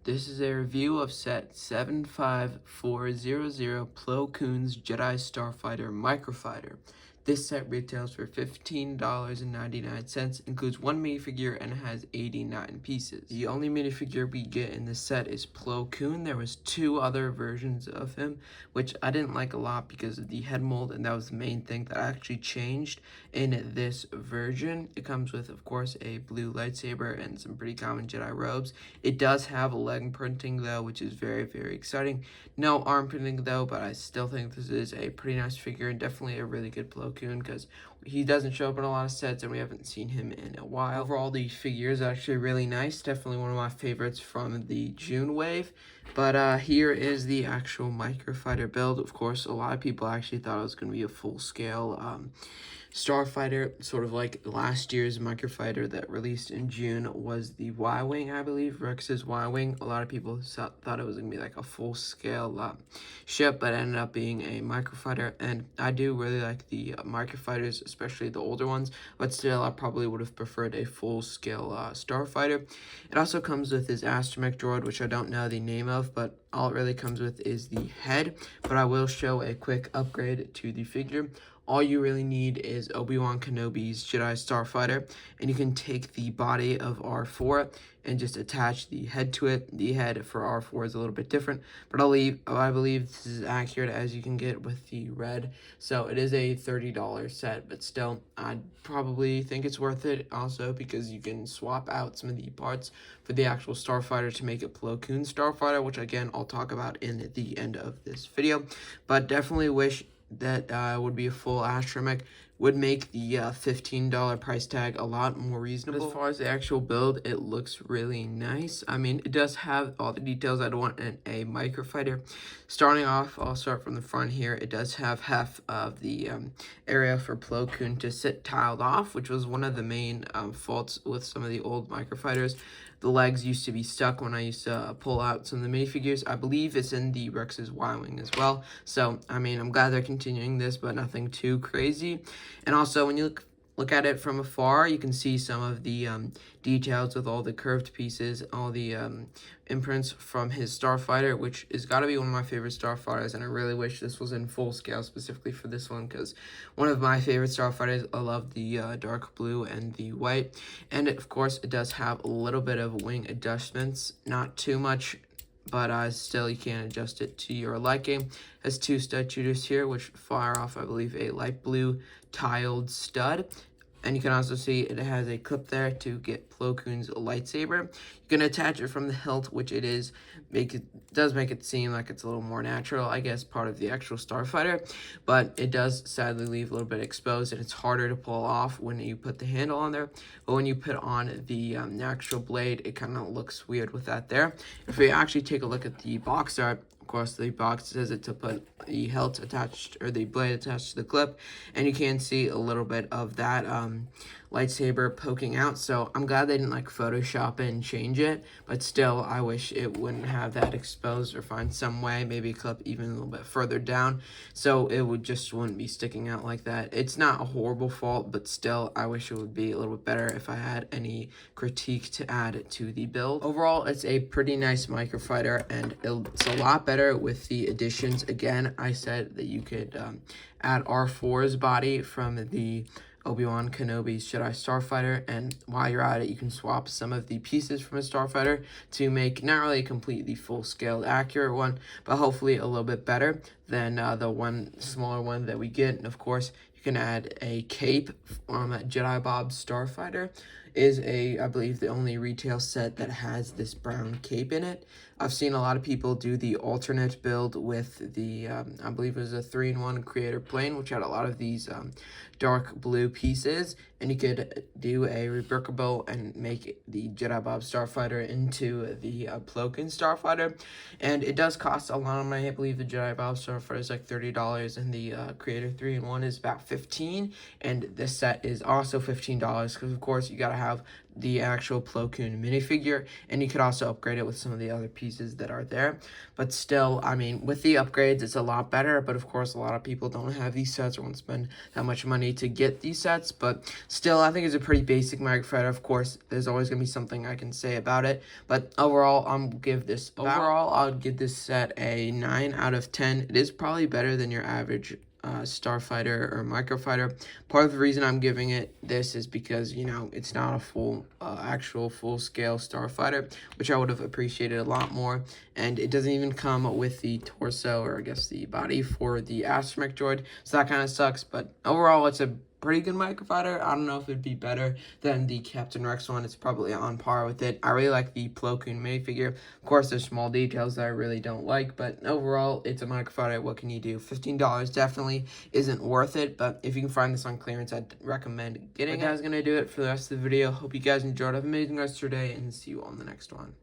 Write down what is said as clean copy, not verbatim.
This is a review of set 75400 KOON'S Jedi Starfighter Microfighter. This set retails for $15.99, includes one minifigure, and has 89 pieces. The only minifigure we get in this set is Plo Koon. There was two other versions of him, which I didn't like a lot because of the head mold, and that was the main thing that actually changed in this version. It comes with, of course, a blue lightsaber and some pretty common Jedi robes. It does have a leg printing, though, which is very, very exciting. No arm printing, though, but I still think this is a pretty nice figure and definitely a really good Plo Koon, because he doesn't show up in a lot of sets and we haven't seen him in a while. Overall, the figure is actually really nice. Definitely one of my favorites from the June wave. But here is the actual Microfighter build. Of course, a lot of people actually thought it was going to be a full-scale Starfighter, sort of like last year's Microfighter that released in June was the Y-Wing, I believe, Rex's Y-Wing. A lot of people thought it was going to be like a full-scale ship, but it ended up being a Microfighter, and I do really like the Microfighters, especially the older ones, but still I probably would have preferred a full-scale Starfighter. It also comes with his astromech droid, which I don't know the name of, but all it really comes with is the head, but I will show a quick upgrade to the figure. All you really need is Obi-Wan Kenobi's Jedi Starfighter, and you can take the body of R4 and just attach the head to it. The head for R4 is a little bit different, but I believe this is accurate as you can get with the red. So it is a $30 set, but still, I'd probably think it's worth it also because you can swap out some of the parts for the actual Starfighter to make it Plo Koon's Starfighter, which again, I'll talk about in the end of this video. But definitely wish that would be a full astromech, would make the $15 price tag a lot more reasonable. As far as the actual build, it looks really nice. I mean, it does have all the details I'd want in a Microfighter. Starting off, I'll start from the front here. It does have half of the area for Plo Koon to sit tiled off, which was one of the main faults with some of the old Microfighters. The legs used to be stuck when I used to pull out some of the minifigures. I believe it's in the Rex's Y-Wing as well. So, I mean, I'm glad they're continuing this, but nothing too crazy. And also, when you look at it from afar, you can see some of the details with all the curved pieces, all the imprints from his Starfighter, which has got to be one of my favorite Starfighters, and I really wish this was in full scale specifically for this one, because one of my favorite Starfighters. I love the dark blue and the white, and of course it does have a little bit of wing adjustments, not too much, but still you can adjust it to your liking. Has two stud shooters here, which fire off, I believe, a light blue tiled stud. And you can also see it has a clip there to get Plo Koon's lightsaber. You can attach it from the hilt, which does make it seem like it's a little more natural, I guess, part of the actual Starfighter. But it does sadly leave a little bit exposed, and it's harder to pull off when you put the handle on there. But when you put on the actual blade, it kind of looks weird with that there. If we actually take a look at the box art, of course, the box says it to put the hilt attached, or the blade attached to the clip, and you can see a little bit of that lightsaber poking out. So I'm glad they didn't like Photoshop it and change it, but still, I wish it wouldn't have that exposed, or find some way, maybe clip even a little bit further down, so it wouldn't be sticking out like that. It's not a horrible fault, but still, I wish it would be a little bit better if I had any critique to add to the build. Overall, it's a pretty nice Microfighter, and it's a lot better with the additions. Again, I said that you could add R4's body from the Obi-Wan Kenobi's Jedi Starfighter, and while you're at it, you can swap some of the pieces from a Starfighter to make not really a completely full-scale accurate one, but hopefully a little bit better than the one smaller one that we get. And of course, you can add a cape from Jedi Bob's Starfighter. Is I believe, the only retail set that has this brown cape in it. I've seen a lot of people do the alternate build with the, I believe it was a 3-in-1 creator plane, which had a lot of these dark blue pieces, and you could do a rebrickable and make the Jedi Bob Starfighter into the Plo Koon Starfighter, and it does cost a lot of money. I believe the Jedi Bob Starfighter is like $30, and the creator 3-in-1 is about $15, and this set is also $15, because of course you gotta have the actual Plo Koon minifigure, and you could also upgrade it with some of the other pieces that are there. But still, I mean, with the upgrades, it's a lot better, but of course, a lot of people don't have these sets or won't spend that much money to get these sets, but still, I think it's a pretty basic Mircofighter. Of course, there's always going to be something I can say about it, but overall, I'll give this set a 9 out of 10. It is probably better than your average Starfighter or Mircofighter. Part of the reason I'm giving it this is because, you know, it's not a full actual full-scale Starfighter, which I would have appreciated a lot more, and it doesn't even come with the torso, or I guess the body, for the astromech droid, so that kind of sucks. But overall, it's a pretty good Mircofighter. I don't know if it'd be better than the Captain Rex one. It's probably on par with it. I really like the Plo Koon minifigure. Of course, there's small details that I really don't like, but overall, it's a Mircofighter. What can you do? $15 definitely isn't worth it, but if you can find this on clearance, I'd recommend getting it. That's going to do it for the rest of the video. Hope you guys enjoyed. Have an amazing rest of your day, and see you on the next one.